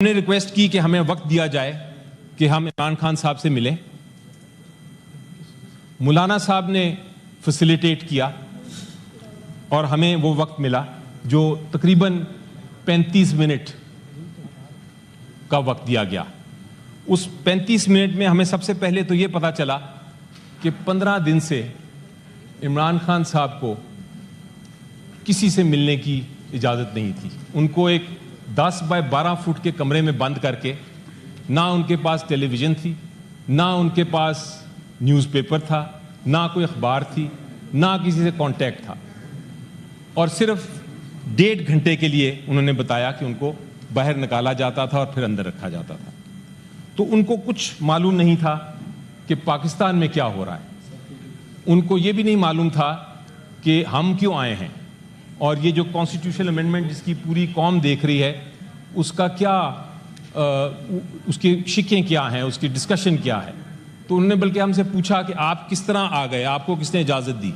ہم نے ریکویسٹ کی کہ ہمیں وقت دیا جائے کہ ہم عمران خان صاحب سے ملیں. مولانا صاحب نے فیسیلیٹیٹ کیا اور ہمیں وہ وقت ملا جو تقریباً 35 منٹ کا وقت دیا گیا. اس 35 منٹ میں ہمیں سب سے پہلے تو یہ پتا چلا کہ 15 دن سے عمران خان صاحب کو کسی سے ملنے کی اجازت نہیں تھی. ان کو ایک 10 بائی 12 فٹ کے کمرے میں بند کر کے نہ ان کے پاس ٹیلی ویژن تھی، نہ ان کے پاس نیوز پیپر تھا، نہ کوئی اخبار تھی، نہ کسی سے کانٹیکٹ تھا. اور صرف 1.5 گھنٹے کے لیے انہوں نے بتایا کہ ان کو باہر نکالا جاتا تھا اور پھر اندر رکھا جاتا تھا. تو ان کو کچھ معلوم نہیں تھا کہ پاکستان میں کیا ہو رہا ہے. ان کو یہ بھی نہیں معلوم تھا کہ ہم کیوں آئے ہیں اور یہ جو کانسٹیٹیوشنل امینڈمنٹ جس کی پوری قوم دیکھ رہی ہے اس کا کیا اس کی شکیں کیا ہیں، اس کی ڈسکشن کیا ہے. تو انہوں نے بلکہ ہم سے پوچھا کہ آپ کس طرح آ گئے، آپ کو کس نے اجازت دی.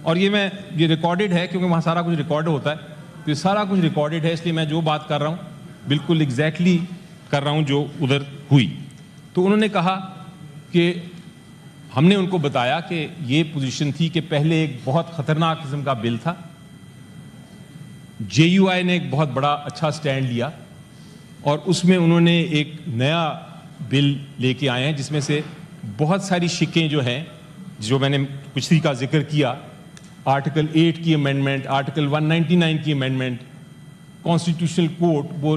اور یہ ریکارڈڈ ہے کیونکہ وہاں سارا کچھ ریکارڈ ہوتا ہے. تو یہ سارا کچھ ریکارڈڈ ہے، اس لیے میں جو بات کر رہا ہوں بالکل ایگزیکٹلی کر رہا ہوں جو ادھر ہوئی. تو انہوں نے کہا کہ ہم نے ان کو بتایا کہ یہ پوزیشن تھی کہ پہلے ایک بہت خطرناک قسم کا بل تھا، JUI نے ایک بہت بڑا اچھا سٹینڈ لیا اور اس میں انہوں نے ایک نیا بل لے کے آئے ہیں جس میں سے بہت ساری شکیں جو ہیں، جو میں نے پچھلی کا ذکر کیا، آرٹیکل 8 کی امینڈمنٹ، آرٹیکل 199 کی امینڈمنٹ، کانسٹیٹیوشنل کورٹ وہ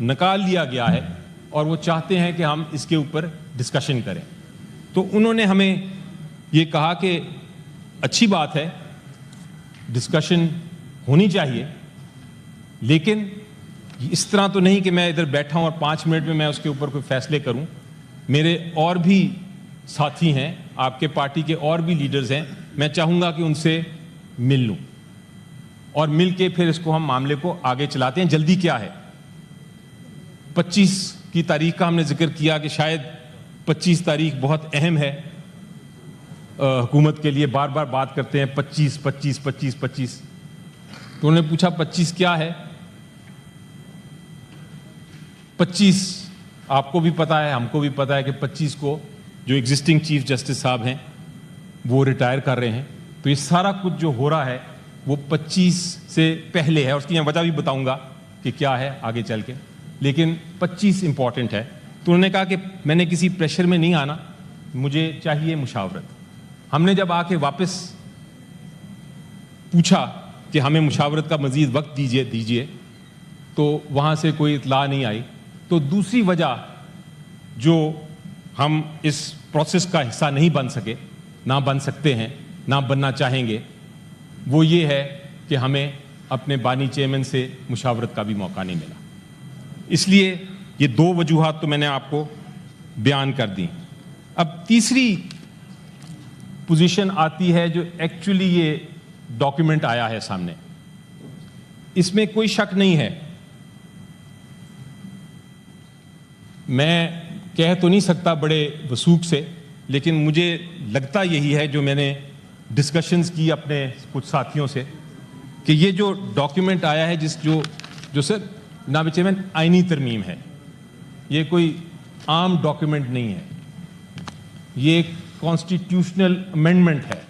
نکال لیا گیا ہے اور وہ چاہتے ہیں کہ ہم اس کے اوپر ڈسکشن کریں. تو انہوں نے ہمیں یہ کہا کہ اچھی بات ہے، ڈسکشن ہونی چاہیے، لیکن اس طرح تو نہیں کہ میں ادھر بیٹھا ہوں اور 5 منٹ میں اس کے اوپر کوئی فیصلے کروں. میرے اور بھی ساتھی ہیں، آپ کے پارٹی کے اور بھی لیڈرز ہیں، میں چاہوں گا کہ ان سے مل لوں اور مل کے پھر اس کو ہم معاملے کو آگے چلاتے ہیں. جلدی کیا ہے؟ 25 کی تاریخ کا ہم نے ذکر کیا کہ شاید 25 تاریخ بہت اہم ہے حکومت کے لیے. بار بار بات کرتے ہیں 25 25 25 25. تو انہوں نے پوچھا 25 کیا ہے؟ 25 آپ کو بھی پتا ہے، ہم کو بھی پتا ہے کہ 25 کو جو ایگزسٹنگ چیف جسٹس صاحب ہیں وہ ریٹائر کر رہے ہیں. تو یہ سارا کچھ جو ہو رہا ہے وہ 25 سے پہلے ہے، اور اس کی میں وجہ بھی بتاؤں گا کہ کیا ہے آگے چل کے، لیکن 25 امپورٹنٹ ہے. تو انہوں نے کہا کہ میں نے کسی پریشر میں نہیں آنا، مجھے چاہیے مشاورت. ہم نے جب آ کے واپس پوچھا کہ ہمیں مشاورت کا مزید وقت دیجیے تو وہاں سے کوئی اطلاع نہیں آئی. تو دوسری وجہ جو ہم اس پروسیس کا حصہ نہیں بن سکے، نہ بن سکتے ہیں، نہ بننا چاہیں گے، وہ یہ ہے کہ ہمیں اپنے بانی چیئرمین سے مشاورت کا بھی موقع نہیں ملا. اس لیے یہ 2 وجوہات تو میں نے آپ کو بیان کر دی. اب تیسری پوزیشن آتی ہے جو ایکچولی یہ ڈاکیومنٹ آیا ہے سامنے. اس میں کوئی شک نہیں ہے، میں کہہ تو نہیں سکتا بڑے وثوق سے، لیکن مجھے لگتا یہی ہے جو میں نے ڈسکشنز کی اپنے کچھ ساتھیوں سے، کہ یہ جو ڈاکیومنٹ آیا ہے جو سر جناب چیئرمین آئینی ترمیم ہے، یہ کوئی عام ڈاکیومنٹ نہیں ہے. یہ ایک کانسٹیٹیوشنل امینڈمنٹ ہے.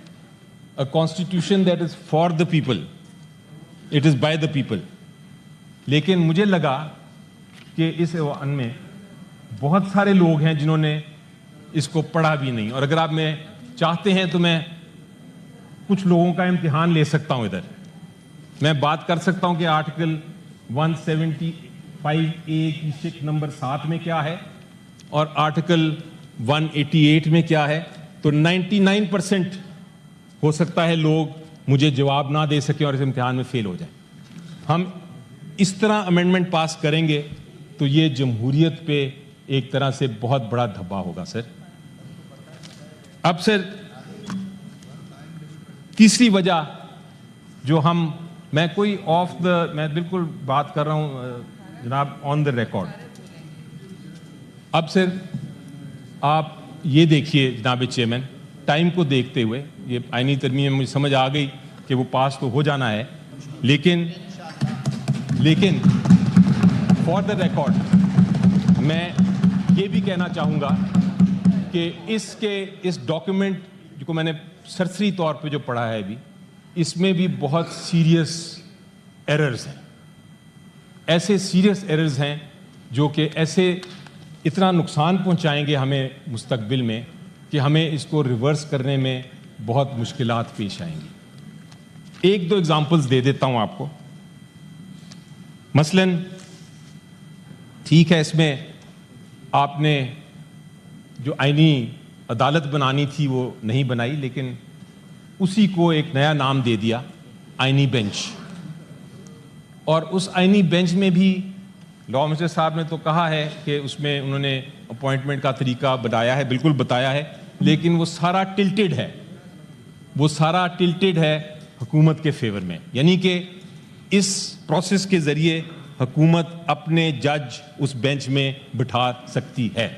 A constitution that is for the people, it is by the people. لیکن مجھے لگا کہ اس ایوان میں بہت سارے لوگ ہیں جنہوں نے اس کو پڑھا بھی نہیں، اور اگر آپ میں چاہتے ہیں تو میں کچھ لوگوں کا امتحان لے سکتا ہوں. ادھر میں بات کر سکتا ہوں کہ آرٹیکل 175A کی شک نمبر 7 میں کیا ہے اور آرٹیکل 188 میں کیا ہے. تو 99% ہو سکتا ہے لوگ مجھے جواب نہ دے سکیں اور اس امتحان میں فیل ہو جائیں. ہم اس طرح امینڈمنٹ پاس کریں گے تو یہ جمہوریت پہ ایک طرح سے بہت بڑا دھبا ہوگا سر. اب سر تیسری وجہ جو میں کوئی میں بالکل بات کر رہا ہوں جناب آن دا ریکارڈ. اب سر آپ یہ دیکھیے جناب چیئرمین، ٹائم کو دیکھتے ہوئے یہ آئینی ترمیم مجھے سمجھ آ گئی کہ وہ پاس تو ہو جانا ہے، لیکن فار دا ریکارڈ میں یہ بھی کہنا چاہوں گا کہ اس ڈاکیومنٹ کو میں نے سرسری طور پہ جو پڑھا ہے ابھی، اس میں بھی بہت سیریس ایررز ہیں، ایسے سیریس ایررز ہیں جو کہ اتنا نقصان پہنچائیں گے ہمیں مستقبل میں کہ ہمیں اس کو ریورس کرنے میں بہت مشکلات پیش آئیں گی۔ ایک دو ایگزامپلز دے دیتا ہوں آپ کو۔ مثلاً ٹھیک ہے، اس میں آپ نے جو آئینی عدالت بنانی تھی وہ نہیں بنائی، لیکن اسی کو ایک نیا نام دے دیا، آئینی بینچ۔ اور اس آئینی بینچ میں بھی لاء منسٹر صاحب نے تو کہا ہے کہ اس میں انہوں نے اپوائنٹمنٹ کا طریقہ بتایا ہے، بالکل بتایا ہے، لیکن وہ سارا ٹلٹڈ ہے حکومت کے فیور میں، یعنی کہ اس پروسیس کے ذریعے حکومت اپنے جج اس بینچ میں بٹھا سکتی ہے۔